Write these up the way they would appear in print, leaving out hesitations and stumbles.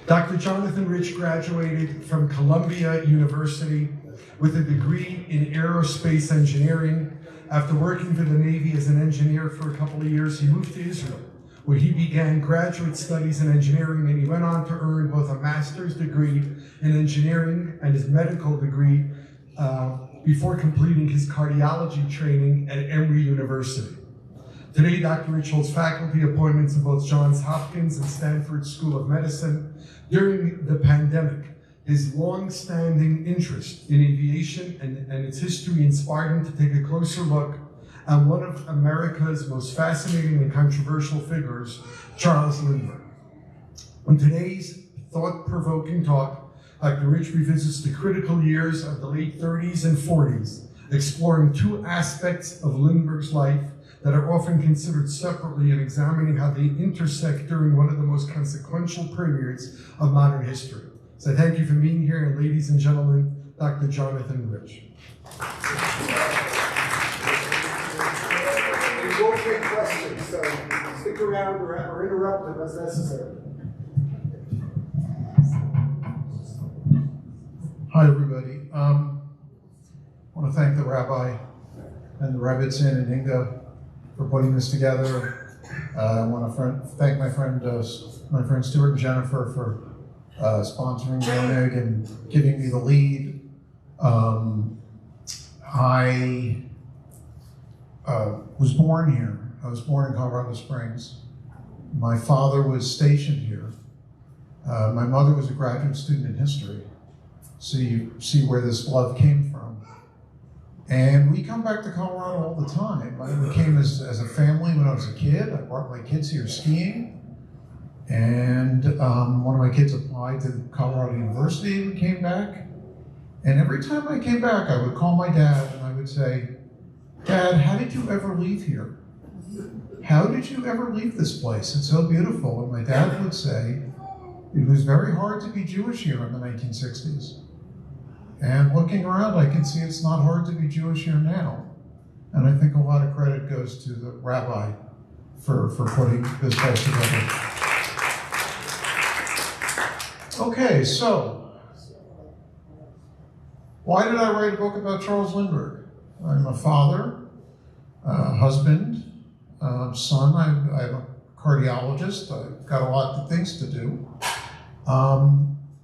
Dr. Jonathan Reich graduated from Columbia University with a degree in aerospace engineering. After working for the Navy as an engineer for a couple of years, he moved to Israel, where he began graduate studies in engineering, and he went on to earn both a master's degree in engineering and his medical degree before completing his cardiology training at Emory University. Today, Dr. Reich holds faculty appointments in both Johns Hopkins and Stanford School of Medicine. During the pandemic, his long-standing interest in aviation and its history inspired him to take a closer look at one of America's most fascinating and controversial figures, Charles Lindbergh. In today's thought-provoking talk, Dr. Reich revisits the critical years of the late 30s and 40s, exploring two aspects of Lindbergh's life that are often considered separately and examining how they intersect during one of the most consequential periods of modern history. So thank you for being here, and ladies and gentlemen, Dr. Jonathan Reich. We will take questions, so stick around or interrupt them as necessary. Hi, everybody. I want to thank the Rabbi and the Rebbitzin and Inga for putting this together. I want to thank my friend Stuart and Jennifer for sponsoring Yonig and giving me the lead. I was born here. I was born in Colorado Springs. My father was stationed here. My mother was a graduate student in history. So you see where this love came from. And we come back to Colorado all the time. We came as a family when I was a kid. I brought my kids here skiing. And one of my kids applied to Colorado University and came back. And every time I came back, I would call my dad and I would say, "Dad, how did you ever leave here? How did you ever leave this place? It's so beautiful." And my dad would say, "It was very hard to be Jewish here in the 1960s. And looking around, I can see it's not hard to be Jewish here now." And I think a lot of credit goes to the rabbi for putting this place together. Okay, so why did I write a book about Charles Lindbergh? I'm a father, husband, son. I'm a cardiologist. I've got a lot of things to do.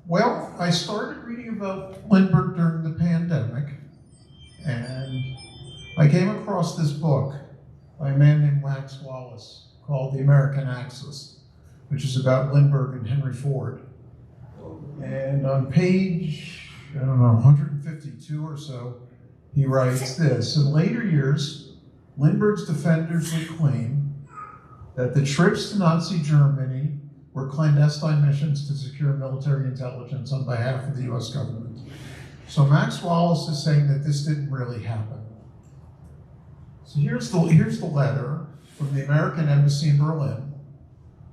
Well, I started reading about Lindbergh during the pandemic, and I came across this book by a man named Max Wallace called The American Axis, which is about Lindbergh and Henry Ford. And on page, 152 or so, he writes this: "In later years, Lindbergh's defenders would claim that the trips to Nazi Germany were clandestine missions to secure military intelligence on behalf of the US government." So Max Wallace is saying that this didn't really happen. So here's the letter from the American Embassy in Berlin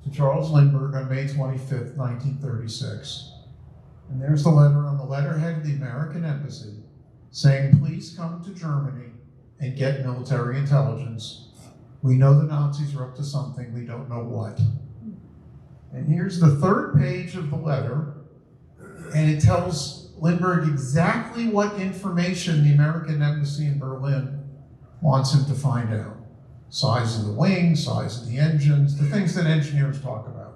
to Charles Lindbergh on May 25th, 1936. And there's the letter on the letterhead of the American Embassy saying, "Please come to Germany and get military intelligence. We know the Nazis are up to something, we don't know what." And here's the third page of the letter, and it tells Lindbergh exactly what information the American Embassy in Berlin wants him to find out. Size of the wing, size of the engines, the things that engineers talk about.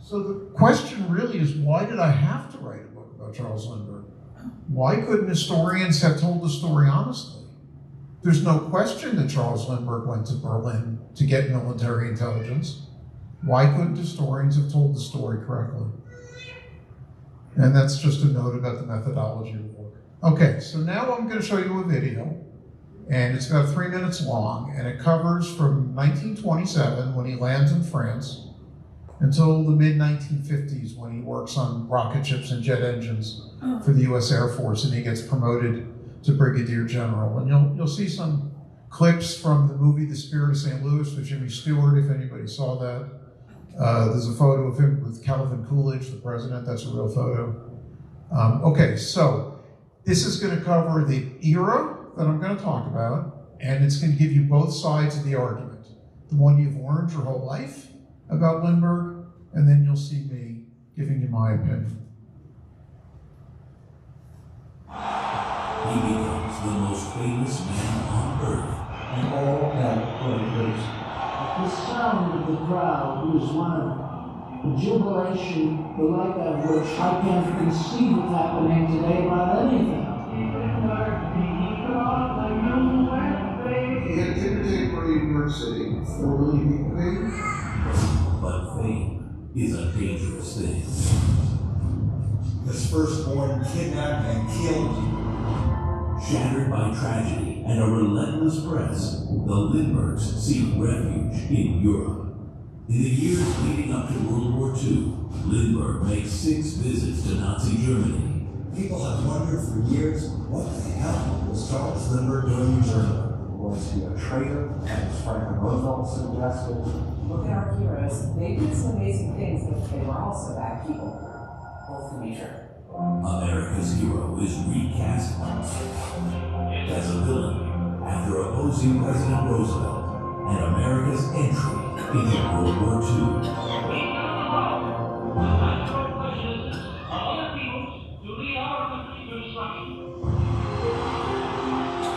So the question really is, why did I have to write a book about Charles Lindbergh? Why couldn't historians have told the story honestly? There's no question that Charles Lindbergh went to Berlin to get military intelligence. Why couldn't historians have told the story correctly? And that's just a note about the methodology of the book. Okay, so now I'm going to show you a video, and it's about 3 minutes long, and it covers from 1927, when he lands in France, until the mid-1950s, when he works on rocket ships and jet engines for the US Air Force, and he gets promoted to Brigadier General. And you'll see some clips from the movie The Spirit of St. Louis with Jimmy Stewart, if anybody saw that. There's a photo of him with Calvin Coolidge, the president. That's a real photo. Okay, so this is going to cover the era that I'm going to talk about, and it's going to give you both sides of the argument. The one you've learned your whole life about Lindbergh, and then you'll see me giving you my opinion. He becomes the most famous man on earth. And all hell breaks. The sound of the crowd was one of jubilation, the like of which I can't conceive of happening today about anything. He had imitated for New York City, formerly became. But fame is a dangerous thing. His firstborn kidnapped and killed. Shattered by tragedy and a relentless press, the Lindberghs seek refuge in Europe. In the years leading up to World War II, Lindbergh makes 6 visits to Nazi Germany. People have wondered for years, what the hell was Charles Lindbergh doing in Germany? Was he a traitor, as Franklin Roosevelt suggested? Look at our heroes. They did some amazing things, but they were also bad people. Both can be true. America's hero is recast as a villain after opposing President Roosevelt and America's entry into World War II.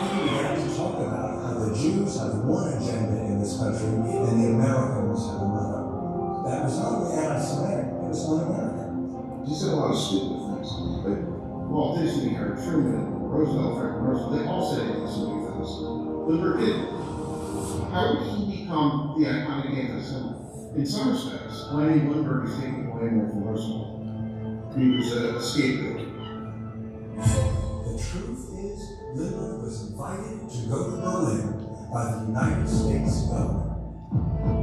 He began to talk about how the Jews have one agenda in this country and the Americans have another. That was not only anti-Semitic, it was un-American. He said a lot of stupid things, but Walt Disney, Harry Truman, Roosevelt, Franklin Roosevelt, they all said anti-Semitic things. Lindbergh didn't. How did he become the iconic anti-Semite? In some respects, blaming Lindbergh is taking away more from Roosevelt. He was a scapegoat. The truth is, Lindbergh was invited to go to Berlin by the United States government.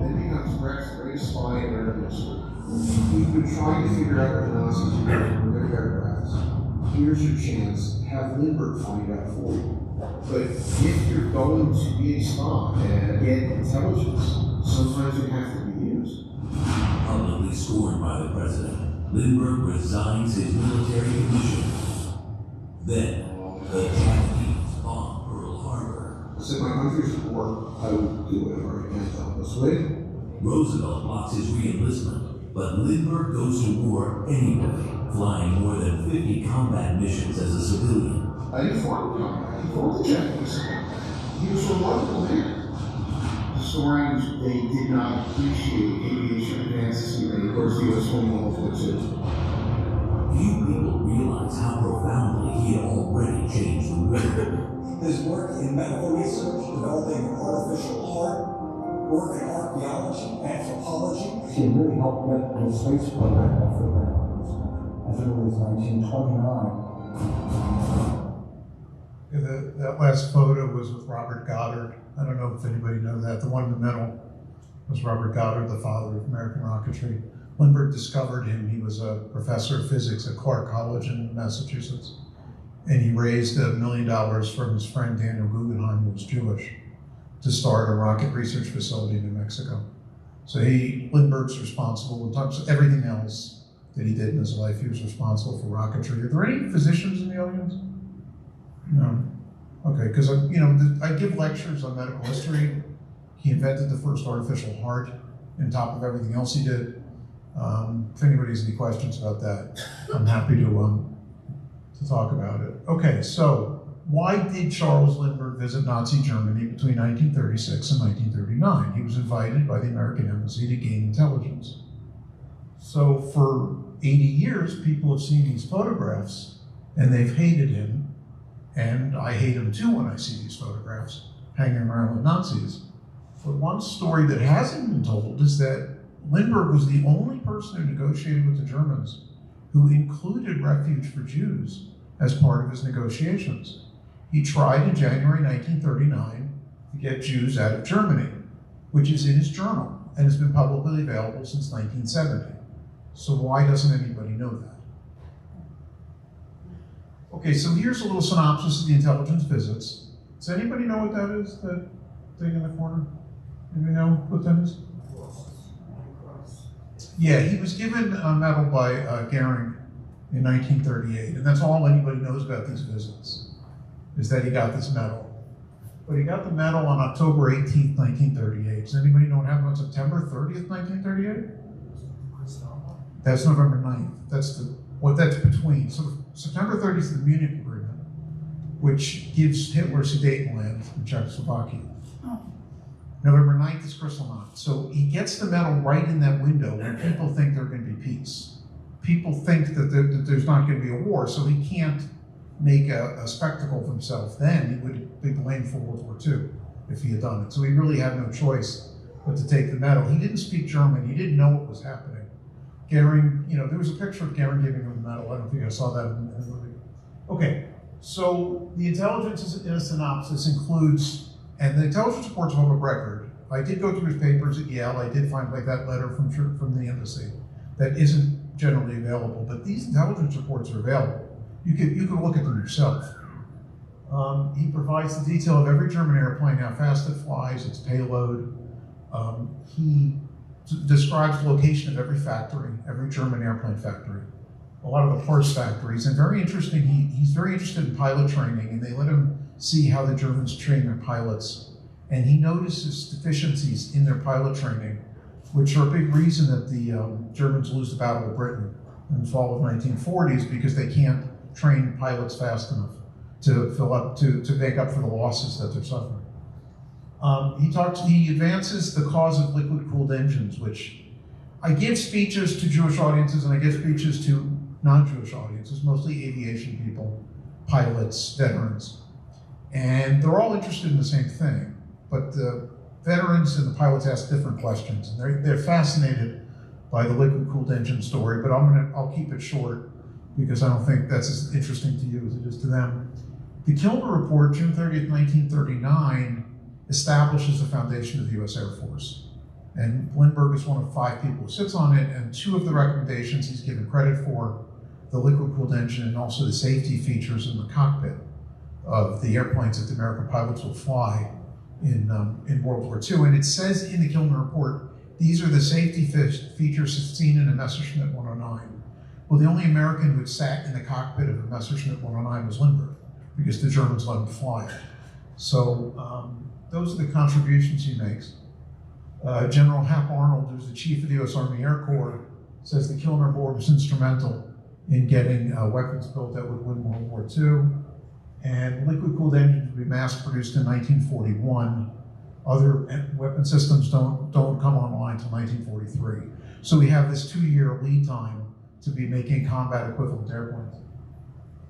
Then becomes perhaps the greatest spy in American history. We've been trying to figure out what the Nazis were doing from their aircrafts. Here's your chance. Have Lindbergh find out for you. But if you're going to be a spy and get intelligence, sometimes you have to be used. Publicly scorned by the president, Lindbergh resigns his military commission. Then, the Japanese bomb Pearl Harbor. I said, my country's at war. I will do whatever I can to help us win. Roosevelt blocks his re-enlistment, but Lindbergh goes to war anyway, flying more than 50 combat missions as a civilian. I didn't form combat. He formed the Japanese. He was a remarkable man. Historians, they did not appreciate aviation advances he made. Of course, the U.S. won World War II. Few people realize how profoundly he had already changed the world. His work in medical research, developing artificial heart, work in archaeology, anthropology. He really helped get the space program off the ground as early as 1929. That last photo was with Robert Goddard. I don't know if anybody knows that. The one in the middle was Robert Goddard, the father of American rocketry. Lindbergh discovered him. He was a professor of physics at Clark College in Massachusetts. And he raised $1 million from his friend Daniel Guggenheim, who was Jewish, to start a rocket research facility in New Mexico. So Lindbergh's responsible in terms of everything else that he did in his life. He was responsible for rocketry. Are there any physicians in the audience? No. Okay, because I give lectures on medical history. He invented the first artificial heart on top of everything else he did. If anybody has any questions about that, I'm happy to talk about it. Okay, so why did Charles Lindbergh visit Nazi Germany between 1936 and 1939? He was invited by the American Embassy to gain intelligence. So for 80 years, people have seen these photographs and they've hated him. And I hate him too when I see these photographs hanging around with Nazis. But one story that hasn't been told is that Lindbergh was the only person who negotiated with the Germans who included refuge for Jews as part of his negotiations. He tried in January 1939 to get Jews out of Germany, which is in his journal and has been publicly available since 1970. So why doesn't anybody know that? Okay, so here's a little synopsis of the intelligence visits. Does anybody know what that is, that thing in the corner? Anybody know what that is? Yeah, he was given a medal by Goering in 1938, and that's all anybody knows about these visits, is that he got this medal. But he got the medal on October 18th, 1938. Does anybody know what happened on September 30th, 1938? That's November 9th. That's that's between. So September 30th is the Munich Agreement, which gives Hitler Sudetenland in Czechoslovakia. November 9th is Kristallnacht. So he gets the medal right in that window when people think there's going to be peace. People think that there's not going to be a war, so he can't make a spectacle of himself. Then he would be blamed for World War II if he had done it. So he really had no choice but to take the medal. He didn't speak German. He didn't know what was happening. Goering, there was a picture of Goering giving him the medal. I don't think I saw that in the movie. Okay, so the intelligence in a synopsis includes, and the intelligence report's a public record. I did go through his papers at Yale. I did find that letter from the embassy that isn't generally available, but these intelligence reports are available. You can look at them yourself. He provides the detail of every German airplane, how fast it flies, its payload. He describes the location of every factory, every German airplane factory, a lot of the parts factories, and very interesting, he's very interested in pilot training, and they let him see how the Germans train their pilots. And he notices deficiencies in their pilot training, which are a big reason that the Germans lose the Battle of Britain in the fall of 1940s, because they can't train pilots fast enough to make up for the losses that they're suffering. He advances the cause of liquid-cooled engines, which I give speeches to Jewish audiences and I give speeches to non-Jewish audiences, mostly aviation people, pilots, veterans. And they're all interested in the same thing, but the veterans and the pilots ask different questions. And they're fascinated by the liquid-cooled engine story, but I'll keep it short because I don't think that's as interesting to you as it is to them. The Kilmer Report, June 30th, 1939, establishes the foundation of the U.S. Air Force. And Lindbergh is one of 5 people who sits on it, and 2 of the recommendations he's given credit for, the liquid-cooled engine and also the safety features in the cockpit of the airplanes that the American pilots will fly in World War II. And it says in the Kilmer Report, these are the safety features seen in a Messerschmitt 109. Well, the only American who had sat in the cockpit of a Messerschmitt 109 was Lindbergh, because the Germans let him fly it. So those are the contributions he makes. General Hap Arnold, who's the chief of the U.S. Army Air Corps, says the Kilmer Board was instrumental in getting weapons built that would win World War II. And liquid-cooled engines would be mass-produced in 1941. Other weapon systems don't come online until 1943. So we have this 2-year lead time to be making combat equivalent airplanes.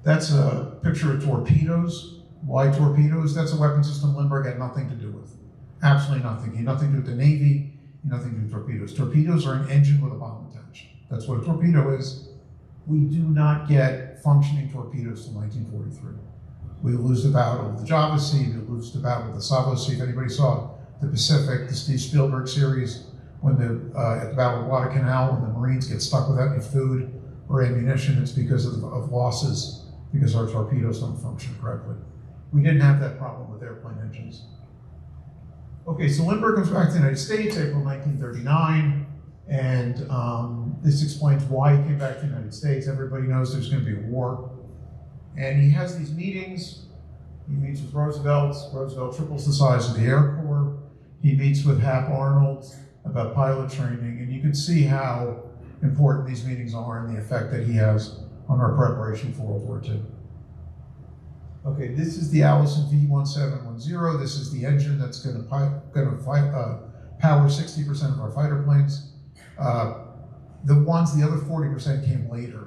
That's a picture of torpedoes. Why torpedoes? That's a weapon system Lindbergh had nothing to do with. Absolutely nothing. He had nothing to do with the Navy, he had nothing to do with torpedoes. Torpedoes are an engine with a bomb attached. That's what a torpedo is. We do not get functioning torpedoes till 1943. We lose the battle of the Java Sea, we lose the battle of the Savo Sea. If anybody saw the Pacific, the Steve Spielberg series, when at the Battle of Guadalcanal, when the Marines get stuck without any food or ammunition, it's because of losses, because our torpedoes don't function correctly. We didn't have that problem with airplane engines. Okay, so Lindbergh comes back to the United States, April 1939, and this explains why he came back to the United States. Everybody knows there's going to be a war. And he has these meetings. He meets with Roosevelt. Roosevelt triples the size of the Air Corps. He meets with Hap Arnold about pilot training, and you can see how important these meetings are and the effect that he has on our preparation for World War II. Okay, this is the Allison V1710. This is the engine that's going to power 60% of our fighter planes. The other 40% came later.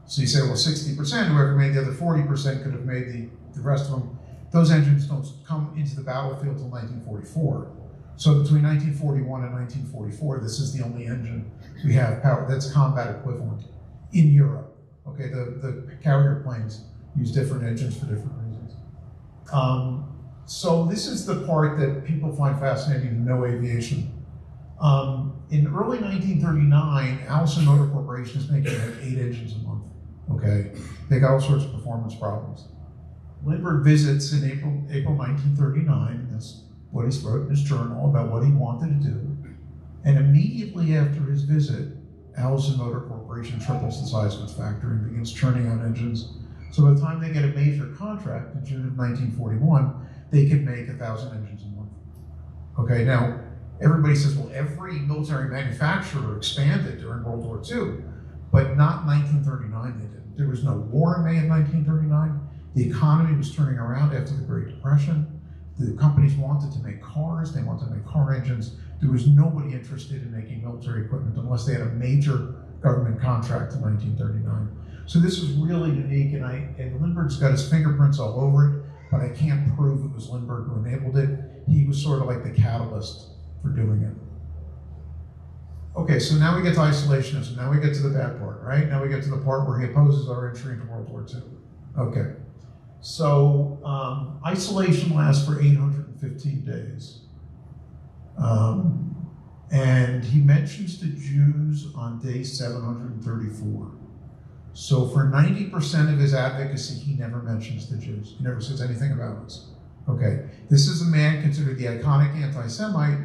So you say, well, 60%, whoever made the other 40% could have made the rest of them. Those engines don't come into the battlefield until 1944. So between 1941 and 1944, this is the only engine we have power that's combat equivalent in Europe. Okay, the carrier planes use different engines for different reasons. So this is the part that people find fascinating in no aviation. In early 1939, Allison Motor Corporation is making like 8 engines a month. Okay, they got all sorts of performance problems. Lindbergh visits in April 1939. That's what he wrote in his journal about what he wanted to do. And immediately after his visit, Allison Motor Corporation triples the size of its factory and begins churning out engines. So by the time they get a major contract in June of 1941, they can make 1,000 engines a month. Okay, now, everybody says, well, every military manufacturer expanded during World War II, but not in 1939 they didn't. There was no war in May of 1939. The economy was turning around after the Great Depression. The companies wanted to make cars, they wanted to make car engines. There was nobody interested in making military equipment unless they had a major government contract in 1939. So this is really unique, and Lindbergh's got his fingerprints all over it, but I can't prove it was Lindbergh who enabled it. He was sort of like the catalyst for doing it. Okay, so now we get to isolationism. Now we get to the bad part, right? Now we get to the part where he opposes our entry into World War II. Okay, so isolation lasts for 815 days. And he mentions the Jews on day 734. So for 90% of his advocacy, he never mentions the Jews. He never says anything about us. Okay, this is a man considered the iconic anti-Semite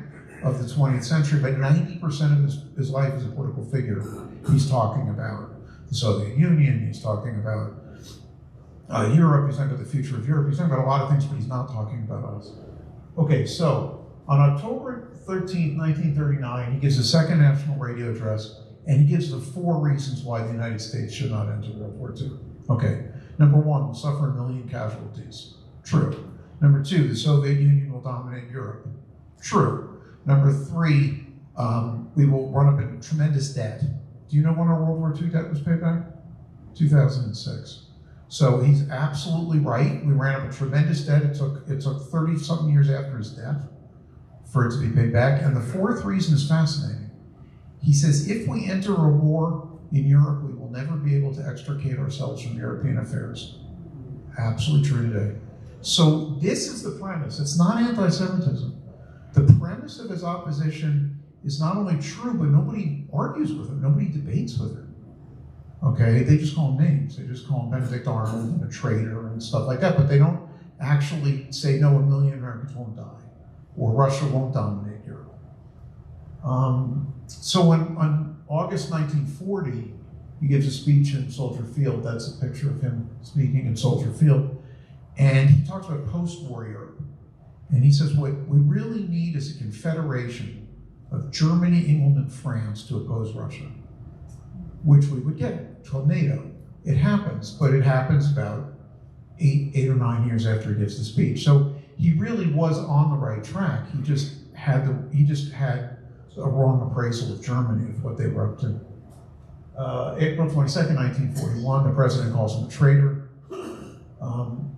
of the 20th century, but 90% of his life as a political figure, he's talking about the Soviet Union, he's talking about Europe, he's talking about the future of Europe, he's talking about a lot of things, but he's not talking about us. Okay, so on October 13th, 1939, he gives a second national radio address, and he gives the 4 reasons why the United States should not enter World War II. Okay, number 1, we'll suffer 1 million casualties. True. Number 2, the Soviet Union will dominate Europe. True. Number 3, we will run up in tremendous debt. Do you know when our World War II debt was paid back? 2006. So he's absolutely right. We ran up a tremendous debt. It took 30-something years after his death for it to be paid back. And the 4th reason is fascinating. He says, if we enter a war in Europe, we will never be able to extricate ourselves from European affairs. Absolutely true today. So this is the premise. It's not anti-Semitism. The premise of his opposition is not only true, but nobody argues with him. Nobody debates with him. Okay, they just call him names. They just call him Benedict Arnold and a traitor and stuff like that, but they don't actually say, no, 1 million Americans won't die, or Russia won't dominate Europe. So on August 1940, he gives a speech in Soldier Field. That's a picture of him speaking in Soldier Field. And he talks about post-war Europe. And he says, what we really need is a confederation of Germany, England, and France to oppose Russia, which we would get. It's called NATO. It happens, but it happens about eight or 9 years after he gives the speech. So he really was on the right track. He just had a wrong appraisal of Germany, of what they were up to. April 22nd, 1941, the president calls him a traitor.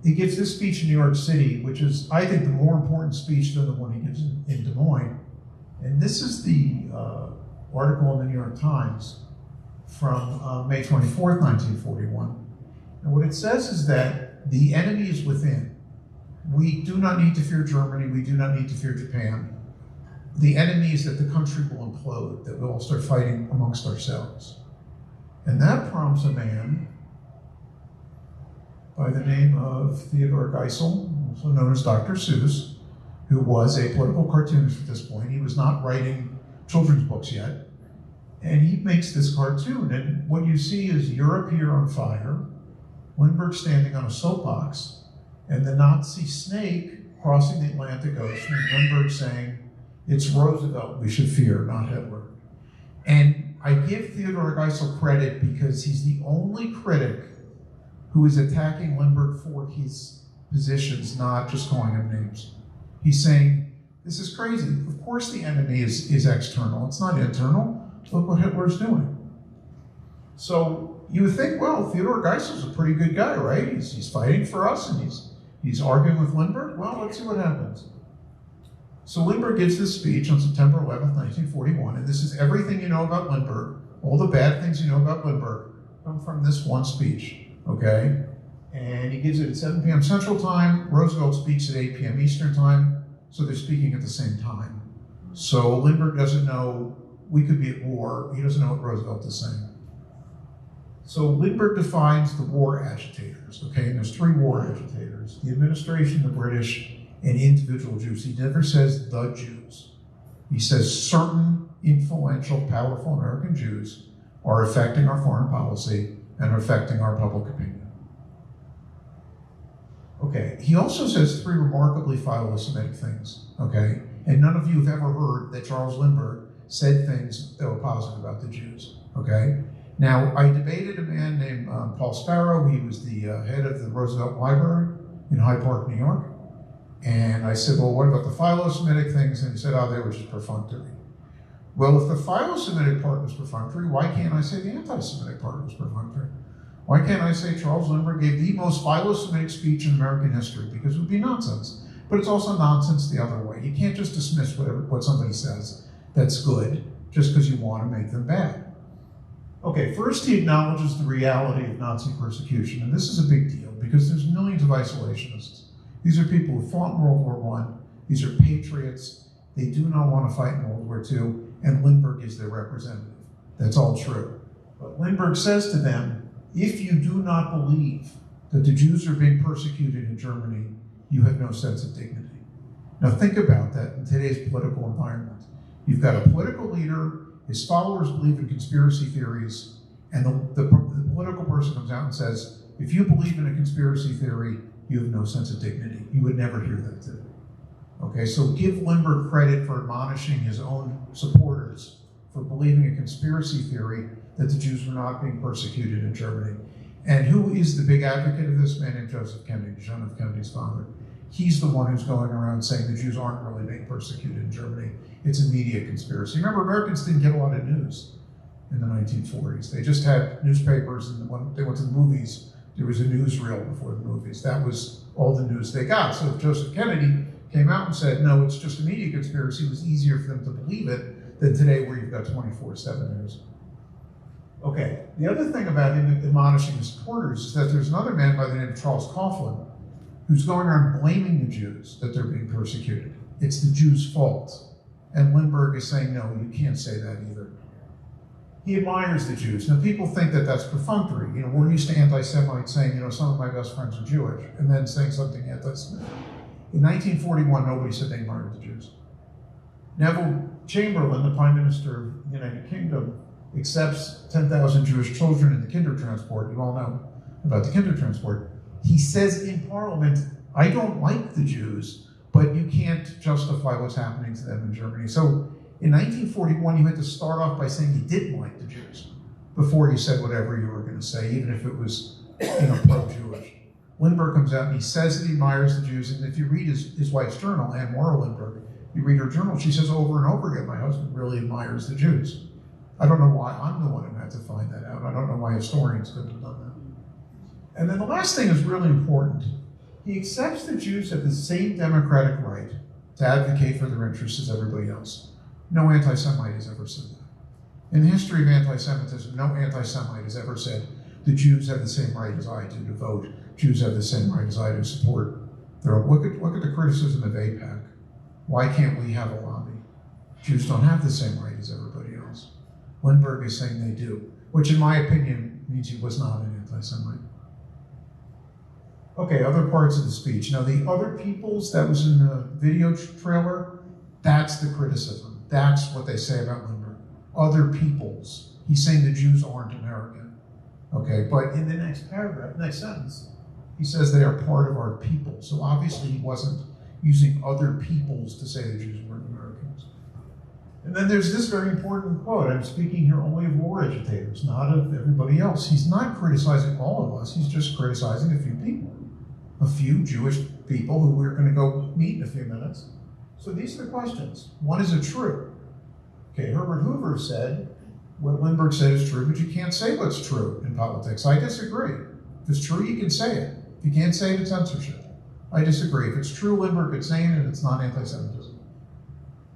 He gives this speech in New York City, which is, I think, the more important speech than the one he gives in Des Moines. And this is the article in the New York Times from May 24th, 1941. And what it says is that the enemy is within. We do not need to fear Germany. We do not need to fear Japan. The enemy is that the country will implode, that we'll all start fighting amongst ourselves. And that prompts a man by the name of Theodore Geisel, also known as Dr. Seuss, who was a political cartoonist at this point. He was not writing children's books yet. And he makes this cartoon. And what you see is Europe here on fire, Lindbergh standing on a soapbox, and the Nazi snake crossing the Atlantic Ocean, and Lindbergh saying, it's Roosevelt we should fear, not Hitler. And I give Theodore Geisel credit because he's the only critic who is attacking Lindbergh for his positions, not just calling him names. He's saying, this is crazy. Of course the enemy is external. It's not internal. Look what Hitler's doing. So you would think, well, Theodore Geisel's a pretty good guy, right? He's fighting for us, and he's arguing with Lindbergh. Well, let's see what happens. So Lindbergh gives this speech on September 11th, 1941, and this is everything you know about Lindbergh. All the bad things you know about Lindbergh come from this one speech. Okay, and he gives it at 7 p.m. Central Time. Roosevelt speaks at 8 p.m. Eastern Time, so they're speaking at the same time. So Lindbergh doesn't know we could be at war. He doesn't know what Roosevelt is saying. So Lindbergh defines the war agitators, okay, and there's 3 war agitators: the administration, the British, and individual Jews. He never says the Jews. He says certain influential, powerful American Jews are affecting our foreign policy and affecting our public opinion. Okay, he also says 3 remarkably philo-Semitic things, okay? And none of you have ever heard that Charles Lindbergh said things that were positive about the Jews, okay? Now, I debated a man named Paul Sparrow. He was the head of the Roosevelt Library in Hyde Park, New York. And I said, well, what about the philo-Semitic things? And he said, oh, they were just perfunctory. Well, if the philo-Semitic part was perfunctory, why can't I say the anti-Semitic part was perfunctory? Why can't I say Charles Lindbergh gave the most philo-Semitic speech in American history? Because it would be nonsense. But it's also nonsense the other way. You can't just dismiss what somebody says that's good just because you want to make them bad. Okay, first he acknowledges the reality of Nazi persecution, and this is a big deal because there's millions of isolationists. These are people who fought in World War I. These are patriots. They do not want to fight in World War II, and Lindbergh is their representative. That's all true. But Lindbergh says to them, if you do not believe that the Jews are being persecuted in Germany, you have no sense of dignity. Now think about that in today's political environment. You've got a political leader, his followers believe in conspiracy theories, and the political person comes out and says, if you believe in a conspiracy theory, you have no sense of dignity. You would never hear that today. Okay, so give Lindbergh credit for admonishing his own supporters for believing a conspiracy theory that the Jews were not being persecuted in Germany. And who is the big advocate of this? Man named Joseph Kennedy, John F. Kennedy's father. He's the one who's going around saying the Jews aren't really being persecuted in Germany. It's a media conspiracy. Remember, Americans didn't get a lot of news in the 1940s. They just had newspapers, and when they went to the movies, there was a newsreel before the movies. That was all the news they got. So if Joseph Kennedy came out and said, no, it's just a media conspiracy, it was easier for them to believe it than today where you've got 24/7 news. Okay, the other thing about him admonishing his supporters is that there's another man by the name of Charles Coughlin who's going around blaming the Jews that they're being persecuted. It's the Jews' fault. And Lindbergh is saying, no, you can't say that either. He admires the Jews. Now, people think that that's perfunctory. You know, we're used to anti-Semites saying, you know, some of my best friends are Jewish, and then saying something anti-Semitic. In 1941, nobody said they admired the Jews. Neville Chamberlain, the Prime Minister of the United Kingdom, accepts 10,000 Jewish children in the Kindertransport. You all know about the Kindertransport. He says in Parliament, I don't like the Jews, but you can't justify what's happening to them in Germany. So in 1941, you had to start off by saying you didn't like the Jews before you said whatever you were going to say, even if it was, you know, pro-Jewish. Lindbergh comes out and he says that he admires the Jews, and if you read his wife's journal, Anne Morrow Lindbergh, you read her journal, she says over and over again, my husband really admires the Jews. I don't know why I'm the one who had to find that out. I don't know why historians couldn't have done that. And then the last thing is really important. He accepts the Jews have the same democratic right to advocate for their interests as everybody else. No anti-Semite has ever said that. In the history of anti-Semitism, no anti-Semite has ever said the Jews have the same right as I do to vote. Jews have the same right as I do to support their own. Look at the criticism of AIPAC. Why can't we have a lobby? Jews don't have the same right as everybody else. Lindbergh is saying they do, which in my opinion means he was not an anti-Semite. Okay, other parts of the speech. Now the other peoples that was in the video trailer, that's the criticism. That's what they say about Lindbergh. Other peoples. He's saying the Jews aren't American. Okay, but in the next paragraph, next sentence, he says they are part of our people. So obviously he wasn't using other peoples to say the Jews weren't Americans. And then there's this very important quote. I'm speaking here only of war agitators, not of everybody else. He's not criticizing all of us. He's just criticizing a few people. A few Jewish people who we're going to go meet in a few minutes. So these are the questions. One, is it true? Okay, Herbert Hoover said, what Lindbergh said is true, but you can't say what's true in politics. I disagree. If it's true, you can say it. If you can't say it, it's censorship. I disagree. If it's true, Lindbergh could say it, and it's not anti-Semitism.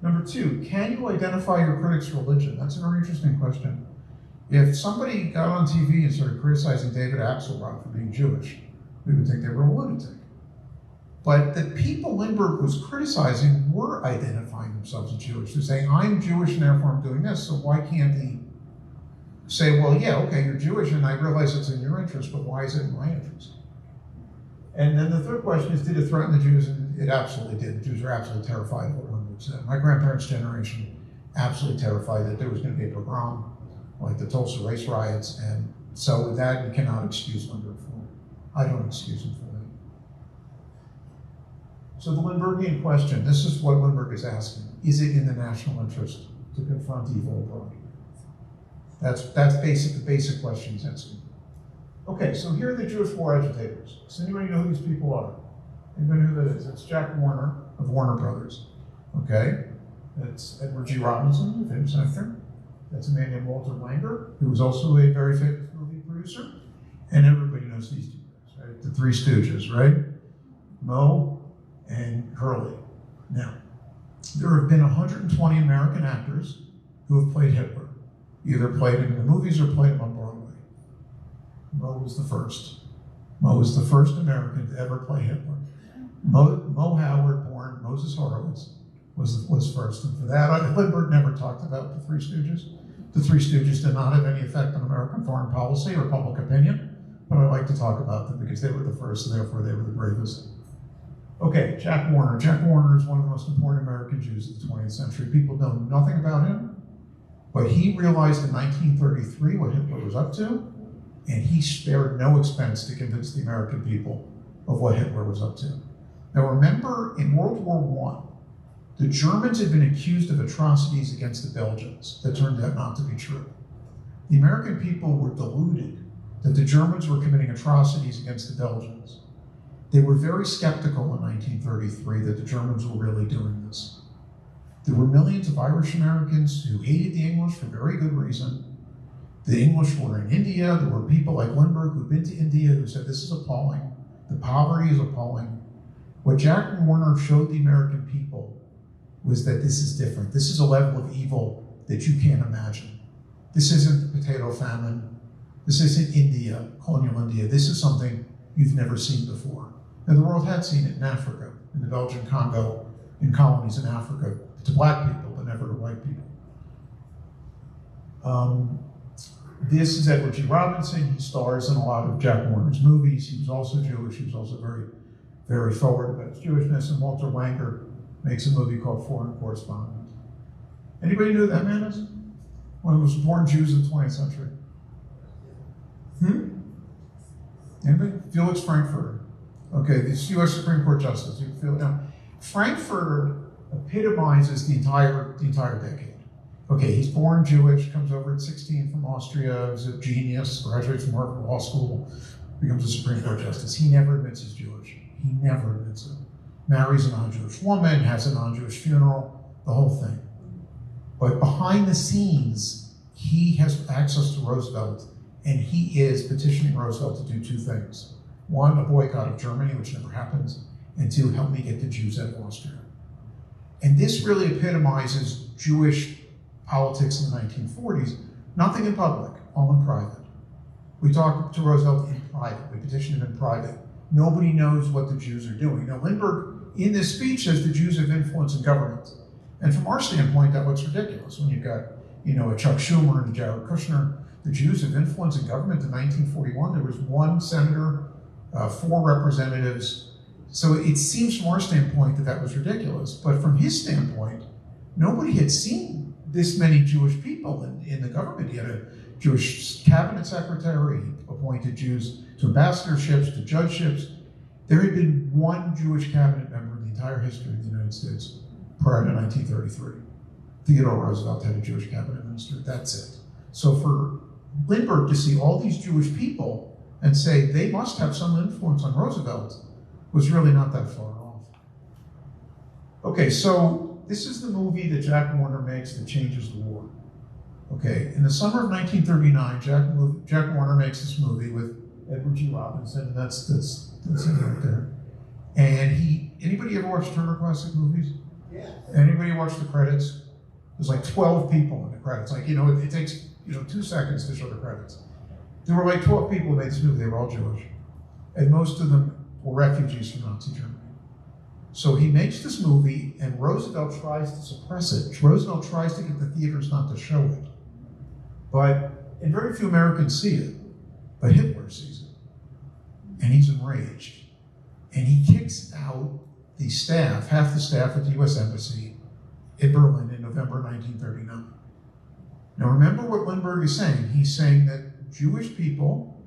Number two, can you identify your critic's religion? That's a very interesting question. If somebody got on TV and started criticizing David Axelrod for being Jewish, we would think they were a lunatic. But the people Lindbergh was criticizing were identifying themselves as Jewish. They're saying, I'm Jewish and therefore I'm doing this, so why can't he say, well, yeah, okay, you're Jewish and I realize it's in your interest, but why is it in my interest? And then the third question is, did it threaten the Jews? And it absolutely did. The Jews were absolutely terrified of what Lindbergh said. My grandparents' generation absolutely terrified that there was going to be a pogrom, like the Tulsa race riots, and so with that, you cannot excuse Lindbergh for it. I don't excuse him for that. So the Lindberghian question, this is what Lindbergh is asking. Is it in the national interest to confront evil abroad? That's the basic question he's asking. Okay, so here are the Jewish war agitators. Does anybody know who these people are? Anybody know who that is? It's Jack Warner of Warner Brothers. Okay? That's Edward G. Robinson, the famous actor. That's a man named Walter Wanger, who was also a very famous movie producer. And everybody knows these two guys, right? The Three Stooges, right? Moe and Hurley. Now, there have been 120 American actors who have played Hitler. Either played him in the movies or played him on Broadway. Moe was the first. Moe was the first American to ever play Hitler. Moe Howard, born Moses Horowitz, was first. And for that, Lindbergh never talked about the Three Stooges. The Three Stooges did not have any effect on American foreign policy or public opinion, but I like to talk about them because they were the first, and therefore they were the bravest. Okay, Jack Warner. Jack Warner is one of the most important American Jews of the 20th century. People know nothing about him, but he realized in 1933 what Hitler was up to, and he spared no expense to convince the American people of what Hitler was up to. Now remember, in World War I, the Germans had been accused of atrocities against the Belgians that turned out not to be true. The American people were deluded that the Germans were committing atrocities against the Belgians. They were very skeptical in 1933 that the Germans were really doing this. There were millions of Irish Americans who hated the English for very good reason. The English were in India. There were people like Lindbergh who'd been to India who said, this is appalling. The poverty is appalling. What Jack Warner showed the American people was that this is different. This is a level of evil that you can't imagine. This isn't the potato famine. This isn't India, colonial India. This is something you've never seen before. And the world had seen it in Africa, in the Belgian Congo, in colonies in Africa, to black people, but never to white people. This is Edward G. Robinson. He stars in a lot of Jack Warner's movies. He was also Jewish. He was also very, very forward about his Jewishness. And Walter Wanger makes a movie called Foreign Correspondent. Anybody know who that man is? One of the most born Jews of the 20th century. Anybody? Felix Frankfurter. Okay, this U.S. Supreme Court Justice. You feel now, Frankfurter epitomizes the entire decade. Okay, he's born Jewish, comes over at 16 from Austria, is a genius, graduates from Harvard Law School, becomes a Supreme Court Justice. He never admits he's Jewish. He never admits it. Marries a non-Jewish woman, has a non-Jewish funeral, the whole thing. But behind the scenes, he has access to Roosevelt, and he is petitioning Roosevelt to do two things. One, a boycott of Germany, which never happens, and two, help me get the Jews out of Austria. And this really epitomizes Jewish politics in the 1940s. Nothing in public, all in private. We talk to Roosevelt in private. We petition him in private. Nobody knows what the Jews are doing. Now, Lindbergh, in this speech, says the Jews have influence in government. And from our standpoint, that looks ridiculous. When you've got, a Chuck Schumer and a Jared Kushner, the Jews have influence in government. In 1941, there was one senator, 4 representatives. So it seems from our standpoint that was ridiculous. But from his standpoint, nobody had seen this many Jewish people in the government. He had a Jewish cabinet secretary, he appointed Jews to ambassadorships, to judgeships. There had been one Jewish cabinet member in the entire history of the United States prior to 1933. Theodore Roosevelt had a Jewish cabinet minister, that's it. So for Lindbergh to see all these Jewish people and say they must have some influence on Roosevelt was really not that far off. Okay, so this is the movie that Jack Warner makes that changes the war. Okay, in the summer of 1939, Jack Warner makes this movie with Edward G. Robinson, and that's him right there. And anybody ever watch Turner Classic Movies? Yeah. Anybody watch the credits? There's like 12 people in the credits. Like, it takes 2 seconds to show the credits. There were like 12 people who made this movie. They were all Jewish. And most of them were refugees from Nazi Germany. So he makes this movie, and Roosevelt tries to suppress it. Roosevelt tries to get the theaters not to show it. And very few Americans see it. But Hitler sees it. And he's enraged. And he kicks out the staff, half the staff at the U.S. Embassy in Berlin in November 1939. Now remember what Lindbergh is saying. He's saying that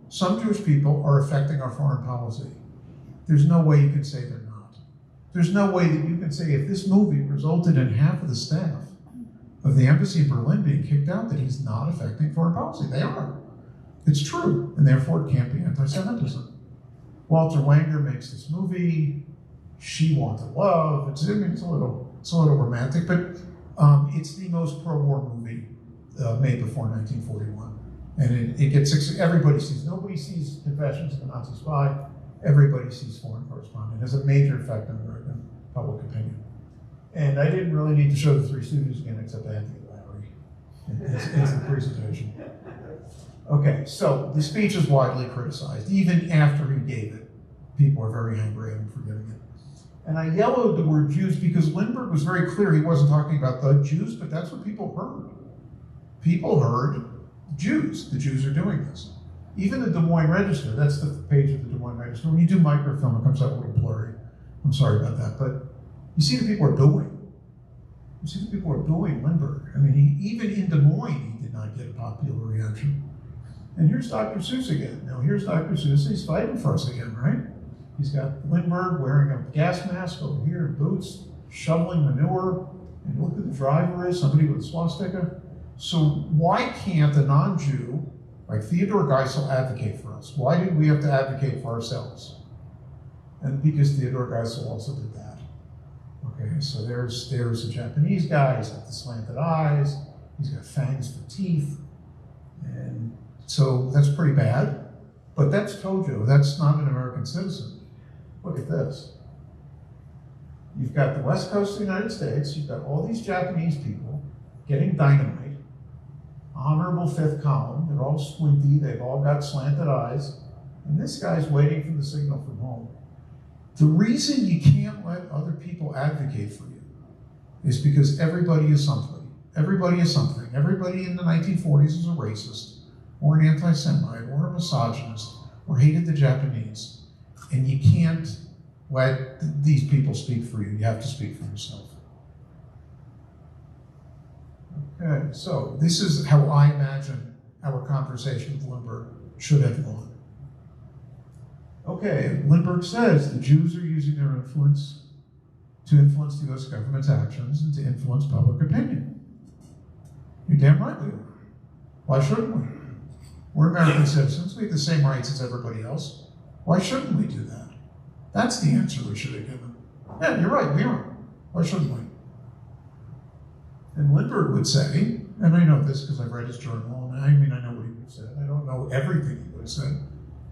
some Jewish people are affecting our foreign policy. There's no way you can say they're not. There's no way that you can say if this movie resulted in half of the staff of the embassy in Berlin being kicked out, that he's not affecting foreign policy. They are. It's true, and therefore it can't be anti-Semitism. Walter Wanger makes this movie, She Wanted Love. It's a little romantic, but it's the most pro-war movie made before 1941. And it gets, everybody sees, nobody sees Confessions of a Nazi Spy, everybody sees Foreign Correspondent. It has a major effect on American public opinion. And I didn't really need to show the Three Stooges again, except I had to get Larry. It's the presentation. Okay, so the speech is widely criticized. Even after he gave it, people are very angry at him for giving it. And I yellowed the word Jews because Lindbergh was very clear he wasn't talking about the Jews, but that's what people heard. People heard Jews. The Jews are doing this. Even the Des Moines Register, that's the page of the Des Moines Register. When you do microfilm, it comes out a little blurry. I'm sorry about that, but you see the people are booing. You see the people are booing Lindbergh. I mean, even in Des Moines, he did not get a popular reaction. And here's Dr. Seuss again. Now, here's Dr. Seuss. He's fighting for us again, right? He's got Lindbergh wearing a gas mask over here, boots, shoveling manure. And look who the driver is, somebody with a swastika. So why can't a non-Jew like Theodore Geisel advocate for us? Why did we have to advocate for ourselves? And because Theodore Geisel also did that. Okay, so there's a Japanese guy, he's got the slanted eyes, he's got fangs for teeth, and so that's pretty bad. But that's Tojo, that's not an American citizen. Look at this. You've got the west coast of the United States, you've got all these Japanese people getting dynamite, honorable fifth column, they're all squinty, they've all got slanted eyes, and this guy's waiting for the signal from home. The reason you can't let other people advocate for you is because everybody is something. Everybody is something. Everybody in the 1940s is a racist, or an anti-Semite, or a misogynist, or hated the Japanese. And you can't let these people speak for you. You have to speak for yourself. Okay, so this is how I imagine our conversation with Lindbergh should have gone. Okay, Lindbergh says the Jews are using their influence to influence the U.S. government's actions and to influence public opinion. You're damn right we are. Why shouldn't we? We're American citizens. We have the same rights as everybody else. Why shouldn't we do that? That's the answer we should have given. Yeah, you're right, we are. Why shouldn't we? And Lindbergh would say, and I know this because I've read his journal, and I know what he would have said. I don't know everything he would have said.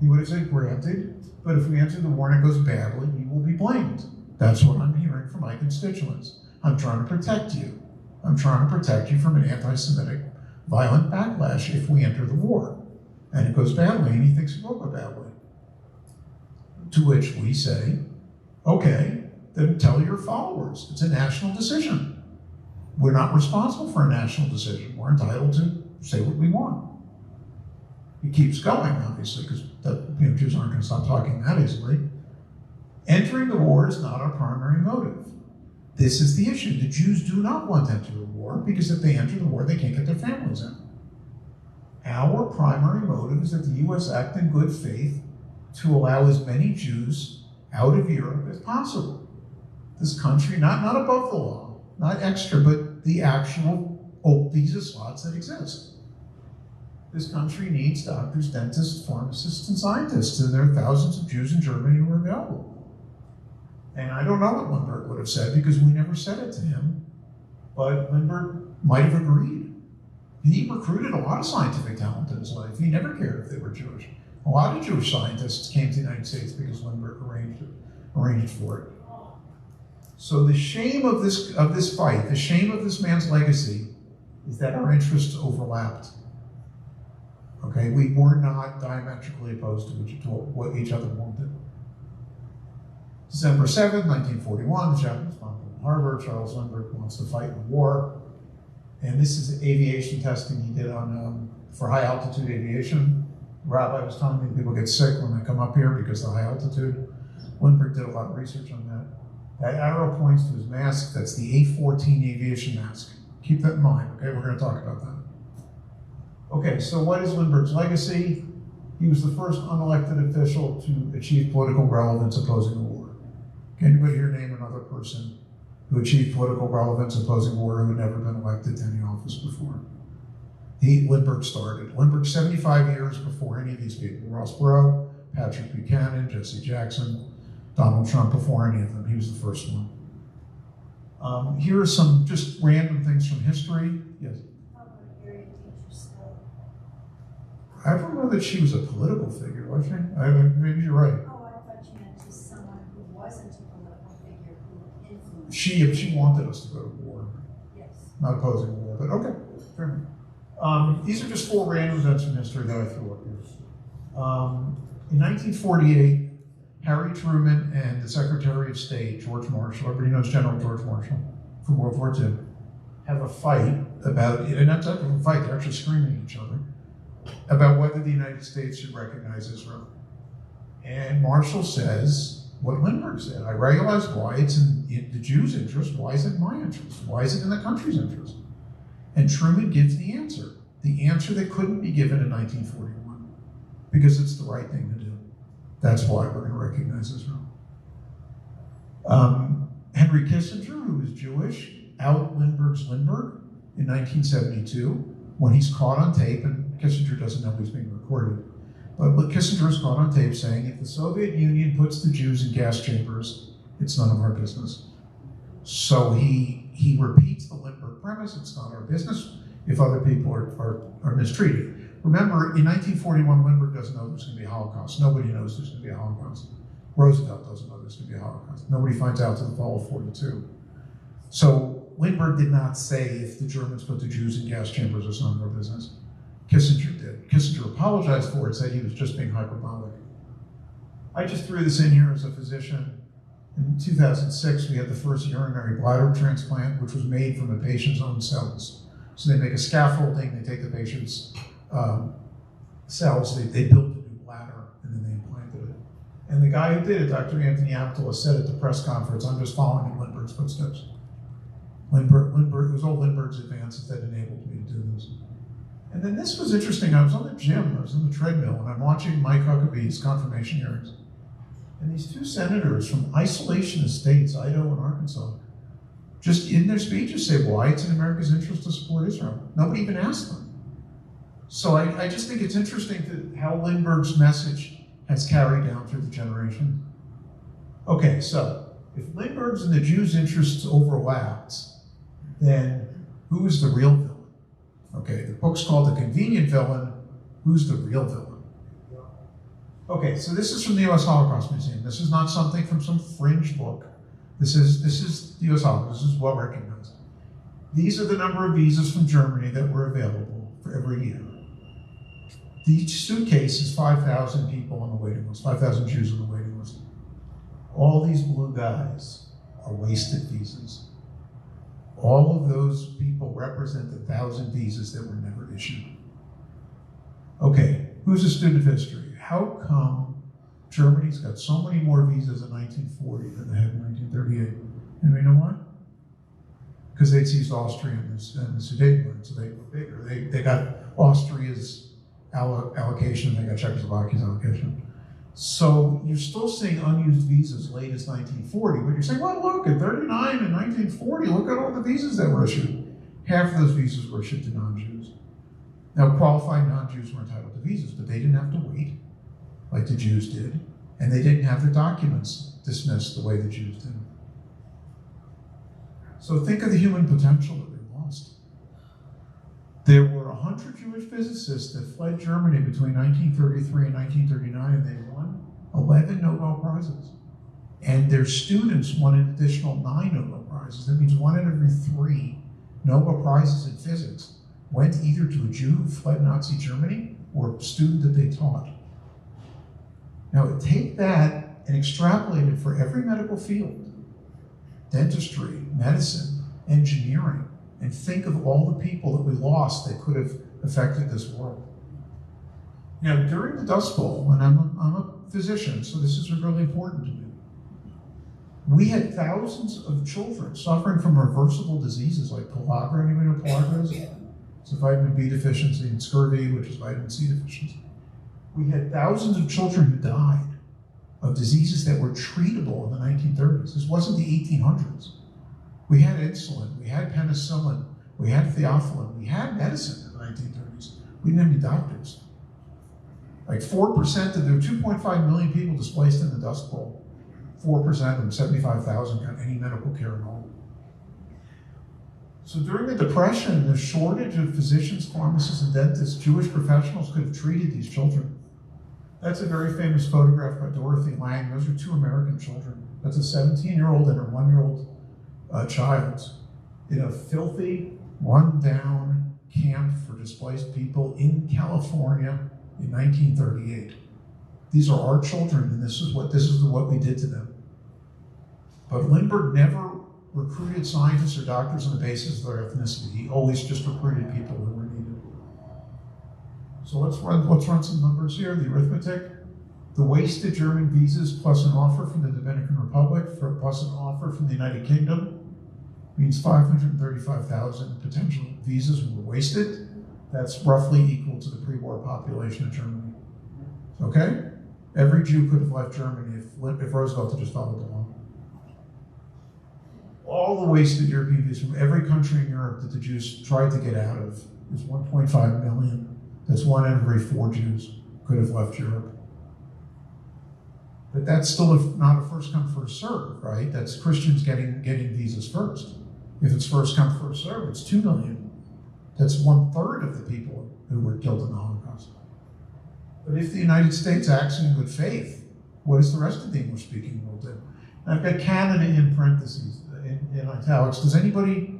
He would have said, granted, but if we enter the war and it goes badly, you will be blamed. That's what I'm hearing from my constituents. I'm trying to protect you. I'm trying to protect you from an anti-Semitic violent backlash if we enter the war. And it goes badly, and he thinks it will go badly. To which we say, okay, then tell your followers. It's a national decision. We're not responsible for a national decision. We're entitled to say what we want. He keeps going, obviously, because Jews aren't going to stop talking that easily. Entering the war is not our primary motive. This is the issue. The Jews do not want to enter the war because if they enter the war, they can't get their families in. Our primary motive is that the U.S. act in good faith to allow as many Jews out of Europe as possible. This country, not above the law, not extra, but the actual visa slots that exist. This country needs doctors, dentists, pharmacists, and scientists, and there are thousands of Jews in Germany who are available. And I don't know what Lindbergh would have said because we never said it to him, but Lindbergh might have agreed. He recruited a lot of scientific talent in his life. He never cared if they were Jewish. A lot of Jewish scientists came to the United States because Lindbergh arranged for it. So the shame of this fight, the shame of this man's legacy, is that our interests overlapped. Okay, we were not diametrically opposed to what each other wanted. December 7th, 1941, the Japanese bomb Pearl Harbor. Charles Lindbergh wants to fight in the war. And this is aviation testing he did for high altitude aviation. Rabbi was telling me people get sick when they come up here because of the high altitude. Lindbergh did a lot of research on that. That arrow points to his mask. That's the A-14 aviation mask. Keep that in mind, okay? We're going to talk about that. Okay, so what is Lindbergh's legacy? He was the first unelected official to achieve political relevance opposing the war. Can anybody here name another person who achieved political relevance opposing war who had never been elected to any office before? Lindbergh started. Lindbergh 75 years before any of these people. Ross Perot, Patrick Buchanan, Jesse Jackson, Donald Trump, before any of them. He was the first one. Here are some just random things from history. Yes? I don't know that she was a political figure, was she? Maybe you're right. Oh, I thought you meant just someone who wasn't a political figure who influenced. She wanted us to go to war. Yes. Not opposing war, but okay, fair enough. These are just 4 random events from history that I threw up here. In 1948, Harry Truman and the Secretary of State, George Marshall, everybody knows General George Marshall from World War II, have a fight about, and not a fight, they're actually screaming at each other, about whether the United States should recognize Israel. And Marshall says what Lindbergh said, I realize why it's in the Jews' interest, why is it in my interest? Why is it in the country's interest? And Truman gives the answer that couldn't be given in 1941, because it's the right thing to do. That's why we're going to recognize Israel. Henry Kissinger, who was Jewish, out Lindbergh's Lindbergh in 1972 when he's caught on tape, and Kissinger doesn't know he's being recorded, but Kissinger is caught on tape saying, if the Soviet Union puts the Jews in gas chambers, it's none of our business. So he repeats the Lindbergh premise, it's not our business if other people are mistreated. Remember, in 1941, Lindbergh doesn't know there's going to be a Holocaust. Nobody knows there's going to be a Holocaust. Roosevelt doesn't know there's going to be a Holocaust. Nobody finds out till the fall of 42. So Lindbergh did not say if the Germans put the Jews in gas chambers, it's none of our business. Kissinger did. Kissinger apologized for it, said he was just being hyperbolic. I just threw this in here as a physician. In 2006, we had the first urinary bladder transplant, which was made from a patient's own cells. So they make a scaffolding, they take the patient's cells, they build a new bladder, and then they implanted it. And the guy who did it, Dr. Anthony Aptola, said at the press conference, I'm just following in Lindbergh's footsteps. It was all Lindbergh's advances that enabled me to do this. And then this was interesting. I was on the gym, I was on the treadmill, and I'm watching Mike Huckabee's confirmation hearings. And these 2 senators from isolationist states, Idaho and Arkansas, just in their speeches say why it's in America's interest to support Israel. Nobody even asked them. So I just think it's interesting how Lindbergh's message has carried down through the generation. Okay, so if Lindbergh's and the Jews' interests overlapped, then who is the real villain? Okay, the book's called The Convenient Villain. Who's the real villain? Okay, so this is from the U.S. Holocaust Museum. This is not something from some fringe book. This is the U.S. Holocaust. This is well recognized. These are the number of visas from Germany that were available for every year. Each suitcase is 5,000 people on the waiting list, 5,000 Jews on the waiting list. All these blue guys are wasted visas. All of those people represent the 1,000 visas that were never issued. Okay, who's a student of history? How come Germany's got so many more visas in 1940 than they had in 1938? And we know why? Because they seized Austria and the Sudetenland, so they were bigger. They got Austria's allocation, they got Czechoslovakia's allocation. So you're still seeing unused visas late as 1940, but you're saying, well, look, at 39 and 1940, look at all the visas that were issued. Half of those visas were issued to non-Jews. Now, qualified non-Jews were entitled to visas, but they didn't have to wait like the Jews did, and they didn't have their documents dismissed the way the Jews did. So think of the human potential that we lost. There were 100 Jewish physicists that fled Germany between 1933 and 1939, and they won 11 Nobel Prizes. And their students won an additional 9 Nobel Prizes. That means 1 in every 3 Nobel Prizes in physics went either to a Jew who fled Nazi Germany or a student that they taught. Now, take that and extrapolate it for every medical field, dentistry, medicine, engineering, and think of all the people that we lost that could have affected this world. Now, during the Dust Bowl, and I'm a physician, so this is really important to me, we had thousands of children suffering from reversible diseases like pellagra. Anybody know pellagra is? It's a vitamin B deficiency, and scurvy, which is vitamin C deficiency. We had thousands of children who died of diseases that were treatable in the 1930s. This wasn't the 1800s. We had insulin, we had penicillin, we had theophylline, we had medicine in the 1930s. We didn't have any doctors. Like 4% of there were 2.5 million people displaced in the Dust Bowl. 4% of them, 75,000, got any medical care at all. So during the Depression, the shortage of physicians, pharmacists, and dentists, Jewish professionals could have treated these children. That's a very famous photograph by Dorothy Lang. Those are 2 American children. That's a 17-year-old and a 1-year-old child in a filthy, run-down camp for displaced people in California in 1938. These are our children, and this is what we did to them. But Lindbergh never recruited scientists or doctors on the basis of their ethnicity. He always just recruited people who were needed. So let's run some numbers here. The arithmetic: the wasted German visas plus an offer from the Dominican Republic plus an offer from the United Kingdom means 535,000 potential visas were wasted. That's roughly equal to the pre-war population of Germany. Okay? Every Jew could have left Germany if Roosevelt had just followed the law. All the wasted European visas from every country in Europe that the Jews tried to get out of is 1.5 million. That's 1 in every 4 Jews could have left Europe. But that's still not a first come, first serve, right? That's Christians getting visas first. If it's first come, first serve, it's 2 million. That's 1/3 of the people who were killed in the Holocaust. But if the United States acts in good faith, what does the rest of the English-speaking world do? And I've got Canada in parentheses, in italics. Does anybody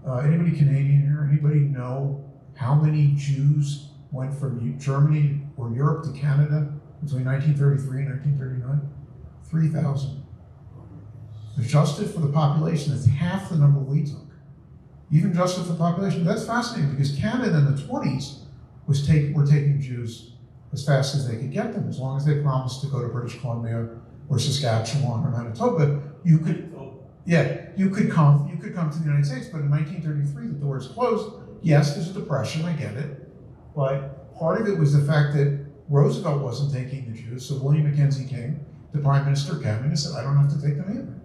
Canadian here, anybody know how many Jews went from Germany or Europe to Canada between 1933 and 1939? 3,000. Adjusted for the population, that's half the number we took. Even adjusted for the population, that's fascinating because Canada in the 20s were taking Jews as fast as they could get them, as long as they promised to go to British Columbia or Saskatchewan or Manitoba. You could come to the United States, but in 1933 the doors closed. Yes, there's a depression, I get it, but part of it was the fact that Roosevelt wasn't taking the Jews, so William Mackenzie King, the Prime Minister, came in and said, I don't have to take them either.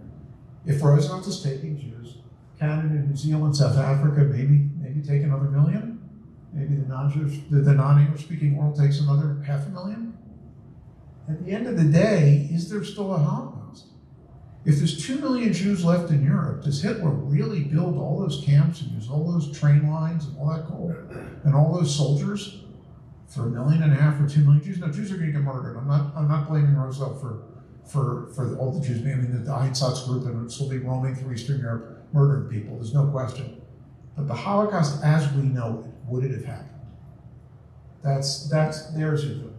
If Roosevelt is taking Jews, Canada, New Zealand, South Africa, maybe take another million. Maybe the non-English speaking world takes another 500,000. At the end of the day, is there still a Holocaust? If there's 2 million Jews left in Europe, does Hitler really build all those camps and use all those train lines and all that coal and all those soldiers for 1.5 million or 2 million Jews? No, Jews are going to get murdered. I'm not blaming Roosevelt for all the Jews. I mean, the Einsatz group and will be roaming through Eastern Europe murdering people. There's no question. But the Holocaust, as we know it, would it have happened? There's your view.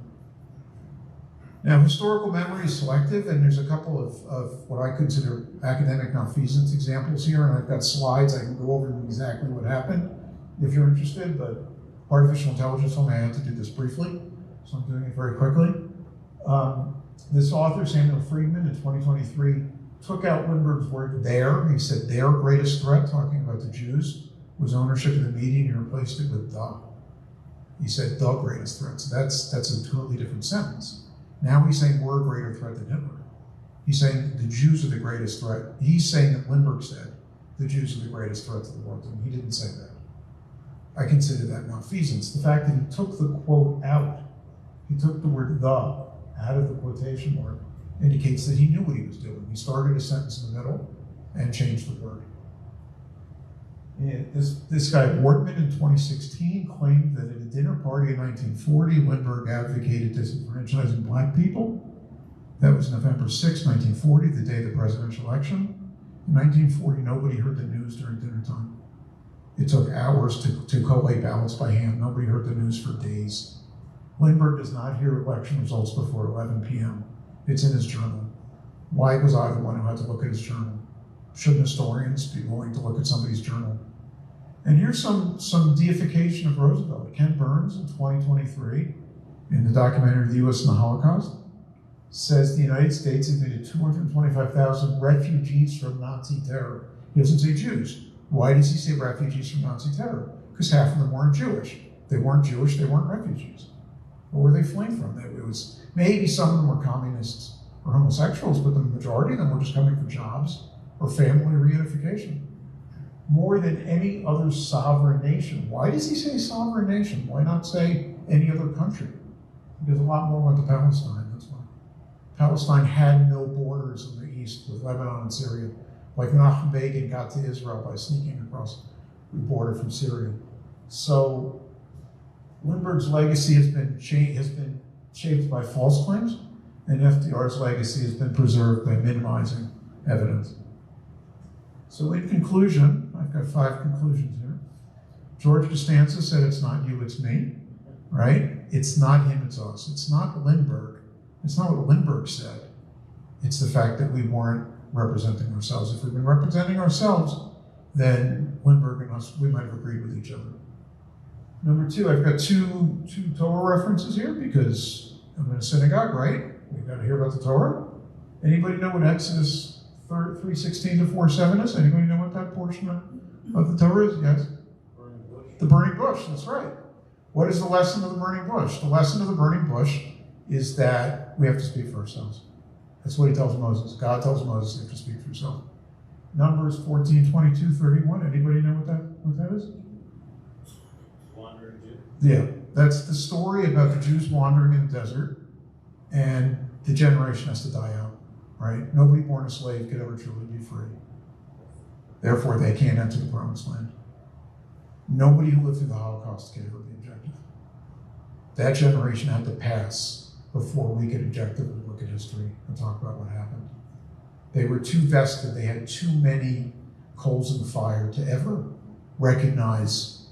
Now, historical memory is selective, and there's a couple of what I consider academic malfeasance examples here, and I've got slides. I can go over exactly what happened if you're interested, but artificial intelligence told me I had to do this briefly, so I'm doing it very quickly. This author, Samuel Friedman, in 2023, took out Lindbergh's word there. He said their greatest threat, talking about the Jews, was ownership of the media, and he replaced it with the. He said the greatest threat. So that's a totally different sentence. Now he's saying we're a greater threat than Hitler. He's saying the Jews are the greatest threat. He's saying that Lindbergh said the Jews are the greatest threat to the world, and he didn't say that. I consider that malfeasance. The fact that he took the quote out, he took the word the out of the quotation mark, indicates that he knew what he was doing. He started a sentence in the middle and changed the word. And this guy, Wortman, in 2016, claimed that at a dinner party in 1940, Lindbergh advocated disenfranchising black people. That was November 6, 1940, the day of the presidential election. In 1940, nobody heard the news during dinner time. It took hours to collate ballots by hand. Nobody heard the news for days. Lindbergh does not hear election results before 11 p.m. It's in his journal. Why was I the one who had to look at his journal? Shouldn't historians be willing to look at somebody's journal? And here's some deification of Roosevelt. Ken Burns, in 2023, in the documentary The U.S. and the Holocaust, says the United States admitted 225,000 refugees from Nazi terror. He doesn't say Jews. Why does he say refugees from Nazi terror? Because half of them weren't Jewish. They weren't Jewish, they weren't refugees. Where were they fleeing from? It was maybe some of them were communists were homosexuals, but the majority of them were just coming for jobs or family reunification. More than any other sovereign nation. Why does he say sovereign nation? Why not say any other country? Because a lot more went to Palestine, that's why. Palestine had no borders in the east with Lebanon and Syria. Like Menachem Begin got to Israel by sneaking across the border from Syria. So Lindbergh's legacy has been shaped by false claims, and FDR's legacy has been preserved by minimizing evidence. So in conclusion, I've got 5 conclusions here. George Costanza said it's not you, it's me, right? It's not him, it's us. It's not Lindbergh. It's not what Lindbergh said. It's the fact that we weren't representing ourselves. If we'd been representing ourselves, then Lindbergh and us, we might have agreed with each other. Number 2, I've got two Torah references here because I'm in a synagogue, right? We've got to hear about the Torah. Anybody know what Exodus 3:16 to 4:7 is? Anybody know what that portion of the Torah is? Yes? The burning bush, that's right. What is the lesson of the burning bush? The lesson of the burning bush is that we have to speak for ourselves. That's what he tells Moses. God tells Moses you have to speak for yourself. Numbers 14:22-31. Anybody know what that is? Wandering Jew. Yeah, that's the story about the Jews wandering in the desert, and the generation has to die out. Right? Nobody born a slave could ever truly be free. Therefore, they can't enter the promised land. Nobody who lived through the Holocaust could ever be objective. That generation had to pass before we could objectively look at history and talk about what happened. They were too vested. They had too many coals in the fire to ever recognize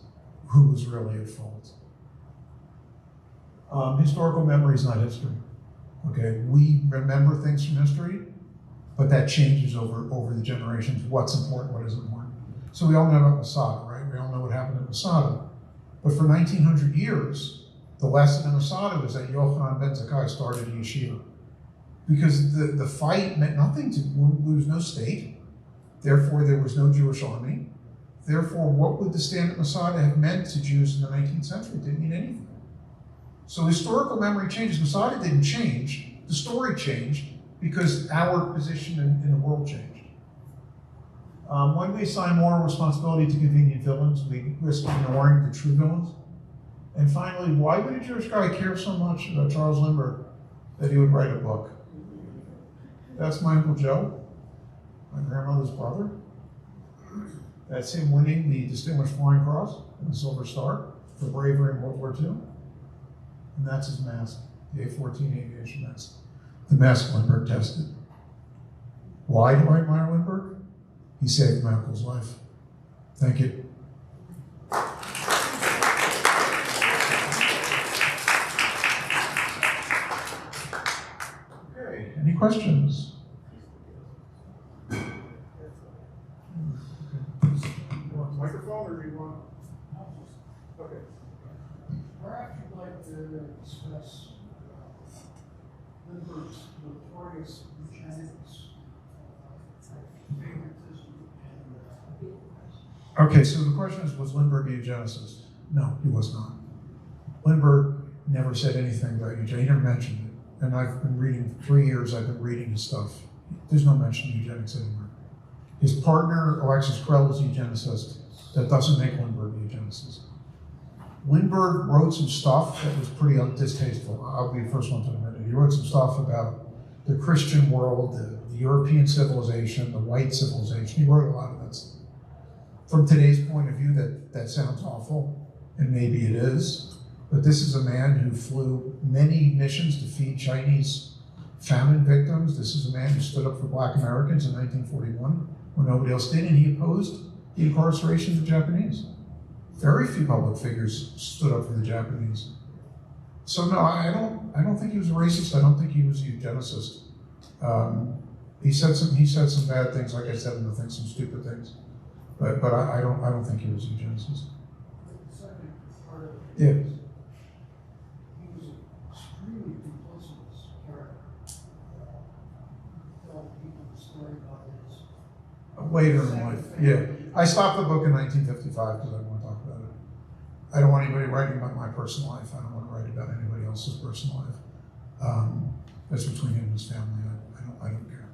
who was really at fault. Historical memory is not history. Okay, we remember things from history, but that changes over the generations. What's important, what isn't important. So we all know about Masada, right? We all know what happened in Masada. But for 1900 years, the lesson in Masada was that Yochanan ben Zakkai started a yeshiva. Because the fight meant nothing to, there was no state. Therefore, there was no Jewish army. Therefore, what would the stand at Masada have meant to Jews in the 19th century? It didn't mean anything. So historical memory changes. Masada didn't change. The story changed because our position in the world changed. When we assign moral responsibility to convenient villains, we risk ignoring the true villains. And finally, why would a Jewish guy care so much about Charles Lindbergh that he would write a book? That's my Uncle Joe, my grandmother's brother. That's him winning the Distinguished Flying Cross and the Silver Star for bravery in World War II. And that's his mask, the A-14 aviation mask. The mask Lindbergh tested. Why do I admire Lindbergh? He saved my uncle's life. Thank you. Okay, any questions? You want the microphone or do you want? Okay. Perhaps you'd like to discuss Lindbergh's notorious eugenics, favoritism, and Okay, so the question is, was Lindbergh a eugenicist? No, he was not. Lindbergh never said anything about eugenics. He never mentioned it. And I've been reading, 3 years I've been reading his stuff. There's no mention of eugenics anywhere. His partner, Alexis Krell, is a eugenicist. That doesn't make Lindbergh a eugenicist. Lindbergh wrote some stuff that was pretty distasteful. I'll be the first one to admit it. He wrote some stuff about the Christian world, the European civilization, the white civilization. He wrote a lot of that stuff. From today's point of view, that sounds awful, and maybe it is, but this is a man who flew many missions to feed Chinese famine victims. This is a man who stood up for Black Americans in 1941 when nobody else did, and he opposed the incarceration of the Japanese. Very few public figures stood up for the Japanese. So no, I don't think he was a racist. I don't think he was a eugenicist. He said some bad things, like I said, and I think some stupid things. But I don't think he was a eugenicist. the second part of it. Yeah. He was an extremely duplicitous character. Tell people the story about his Later in life, yeah. I stopped the book in 1955 because I didn't want to talk about it. I don't want anybody writing about my personal life. I don't want to write about anybody else's personal life. That's between him and his family. I don't care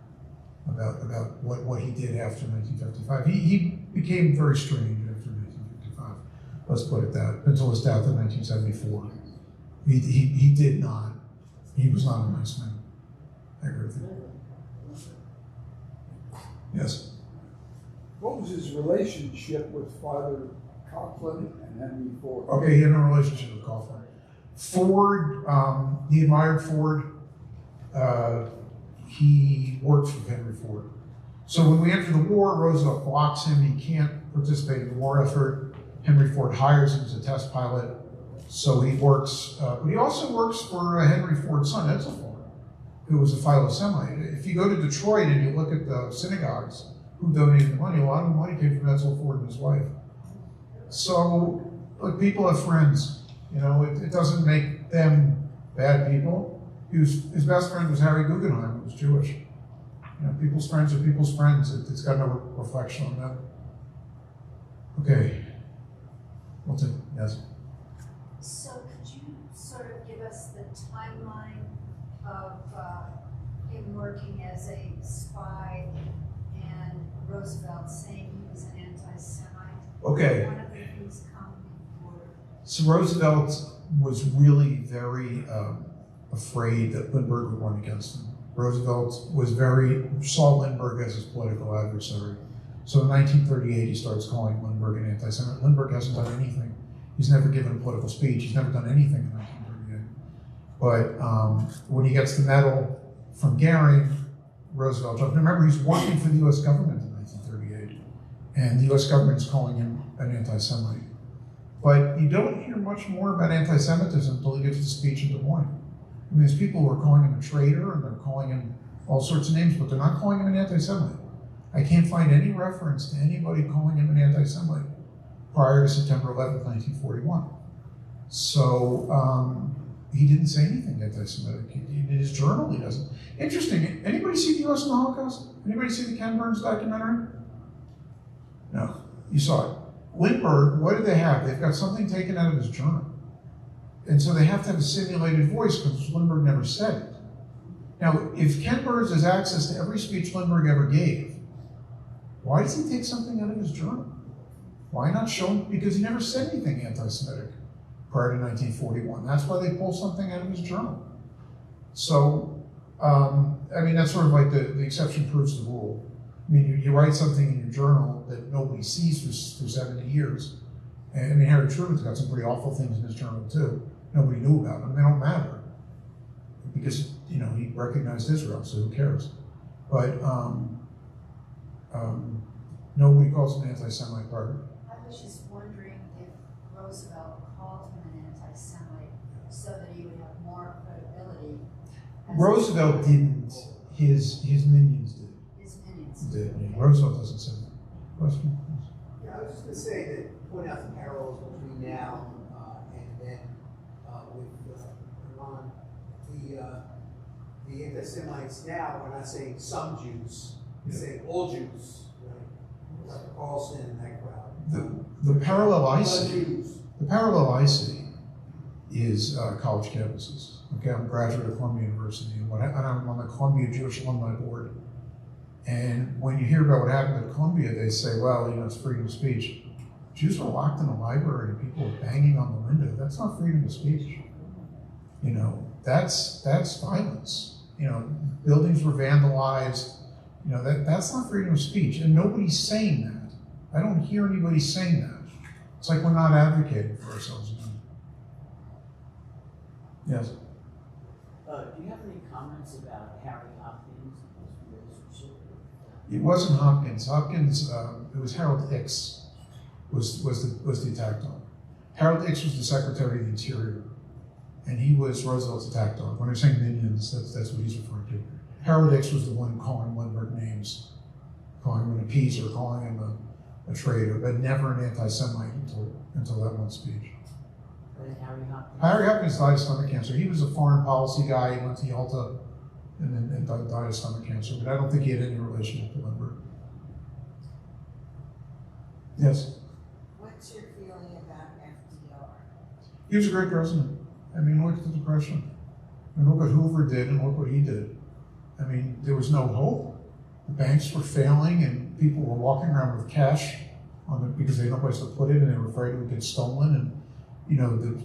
about what he did after 1955. He became very strange after 1955. Let's put it that. Until his death in 1974. He did not. He was not a nice man. I agree with you. Yes. What was his relationship with Father Coughlin and Henry Ford? Okay, he had a relationship with Coughlin. Ford, he admired Ford. He worked for Henry Ford. So when we enter the war, Roosevelt blocks him. He can't participate in the war effort. Henry Ford hires him as a test pilot. So he works, but he also works for Henry Ford's son, Edsel Ford, who was a Philo-Semite. If you go to Detroit and you look at the synagogues, who donated the money, a lot of the money came from Edsel Ford and his wife. So, look, people have friends. You know, it doesn't make them bad people. His best friend was Harry Guggenheim, who was Jewish. You know, people's friends are people's friends. It's got no reflection on them. Okay. We'll take, yes. So could you sort of give us the timeline of him working as a spy and Roosevelt saying he was an anti-Semite? Okay. One of the things come before. So Roosevelt was really very afraid that Lindbergh would run against him. Roosevelt saw Lindbergh as his political adversary. So in 1938, he starts calling Lindbergh an anti-Semite. Lindbergh hasn't done anything. He's never given a political speech. He's never done anything in 1938. But when he gets the medal from Goering, Roosevelt jumps. Remember, he's working for the U.S. government in 1938, and the U.S. government is calling him an anti-Semite. But you don't hear much more about anti-Semitism until he gets the speech in Des Moines. I mean, there's people who are calling him a traitor, and they're calling him all sorts of names, but they're not calling him an anti-Semite. I can't find any reference to anybody calling him an anti-Semite prior to September 11th, 1941. So he didn't say anything anti-Semitic. In his journal, he doesn't. Interesting. Anybody see the U.S. in the Holocaust? Anybody see the Ken Burns documentary? No. You saw it. Lindbergh, what do they have? They've got something taken out of his journal. And so they have to have a simulated voice because Lindbergh never said it. Now, if Ken Burns has access to every speech Lindbergh ever gave, why does he take something out of his journal? Why not show him? Because he never said anything anti-Semitic prior to 1941. That's why they pull something out of his journal. So, I mean, that's sort of like the exception proves the rule. I mean, you write something in your journal that nobody sees for 70 years. And I mean, Harry Truman's got some pretty awful things in his journal too. Nobody knew about them. They don't matter. Because, you know, he recognized Israel, so who cares? But nobody calls him an anti-Semite prior. I was just wondering if Roosevelt called him an anti-Semite so that he would have more credibility. Roosevelt didn't. His minions did. His minions did. Yeah. Roosevelt doesn't say that. Question? Yeah, I was just going to say that point out the parallels between now and then with Iran. The anti-Semites now are not saying some Jews, they're saying all Jews, right? Like Carlson and that crowd. The parallel I see is college campuses. Okay, I'm a graduate of Columbia University, and I'm on the Columbia Jewish Alumni Board. And when you hear about what happened at Columbia, they say, well, you know, it's freedom of speech. Jews were locked in a library and people were banging on the window. That's not freedom of speech. You know, that's violence. You know, buildings were vandalized. You know, that's not freedom of speech. And nobody's saying that. I don't hear anybody saying that. It's like we're not advocating for ourselves again. Yes? Do you have any comments about Harry Hopkins' relationship? It wasn't Hopkins. Hopkins, it was Harold Ickes was the attack dog. Harold Ickes was the Secretary of the Interior, and he was Roosevelt's attack dog. When they're saying minions, that's what he's referring to. Harold Ickes was the one calling Lindbergh names, calling him an appeaser, calling him a traitor, but never an anti-Semite until that one speech. Harry Hopkins died of stomach cancer. He was a foreign policy guy. He went to Yalta and died of stomach cancer, but I don't think he had any relationship to Lindbergh. Yes? What's your feeling about FDR? He was a great president. I mean, look at the Depression. And look what Hoover did and look what he did. I mean, there was no hope. The banks were failing and people were walking around with cash on them because they had no place to put it and they were afraid it would get stolen. And, you know, the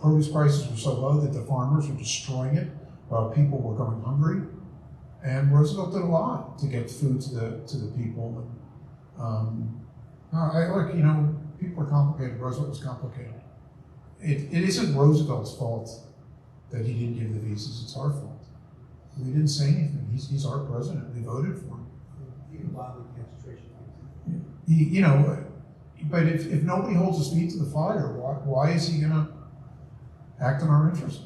produce prices were so low that the farmers were destroying it while people were going hungry. And Roosevelt did a lot to get food to the people. And, you know, people are complicated. Roosevelt was complicated. It isn't Roosevelt's fault that he didn't give the visas. It's our fault. We didn't say anything. He's our president. We voted for him. You know, but if nobody holds his feet to the fire, why is he going to act in our interest?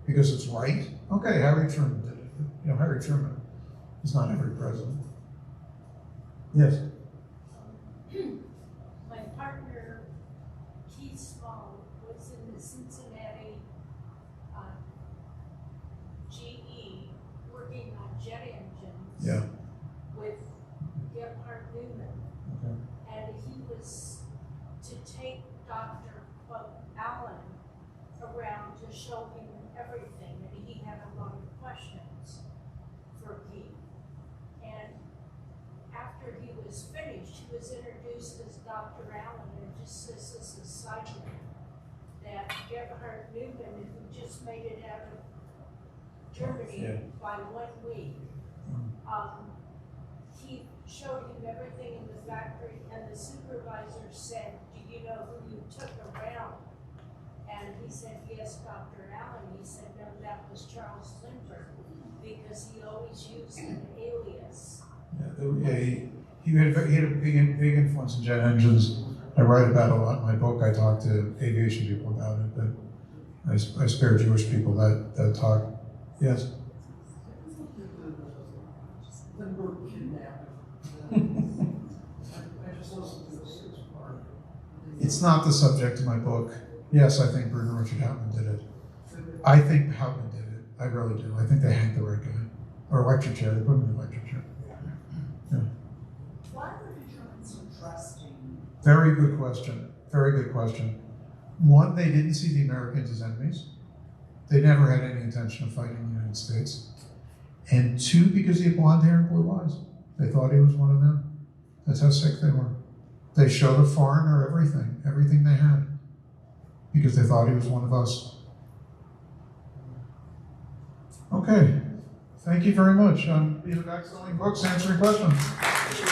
Because it's right? Okay, Harry Truman did it. You know, Harry Truman is not every president. Yes? My partner, Keith Small, was in the Cincinnati GE working on jet engines with Gebhard Newman. Okay. And he was to take Dr. Allen around to show him everything, and he had a lot of questions for Keith. And after he was finished, he was introduced as Dr. Allen, and just this is a side note, that Gebhard Newman, who just made it out of Germany by 1 week, he showed him everything in the factory, and the supervisor said, "Do you know who you took around?" And he said, "Yes, Dr. Allen." He said, "No, that was Charles Lindbergh, because he always used an alias." He had a big influence in jet engines. I write about it a lot in my book. I talk to aviation people about it, but I spare Jewish people that talk. Yes? Lindbergh kidnapping. I just listened to the 6-part. It's not the subject of my book. Yes, I think Bruno Richard Hauptmann did it. I think Hauptmann did it. I really do. I think they hanged the right guy. Or electric chair. They put him in the electric chair. Yeah. Why were the Germans so trusting? Very good question. Very good question. One, they didn't see the Americans as enemies. They never had any intention of fighting the United States. And two, because he had blonde hair and blue eyes. They thought he was one of them. That's how sick they were. They showed a foreigner everything they had, because they thought he was one of us. Okay, thank you very much. These are back selling books, answering questions.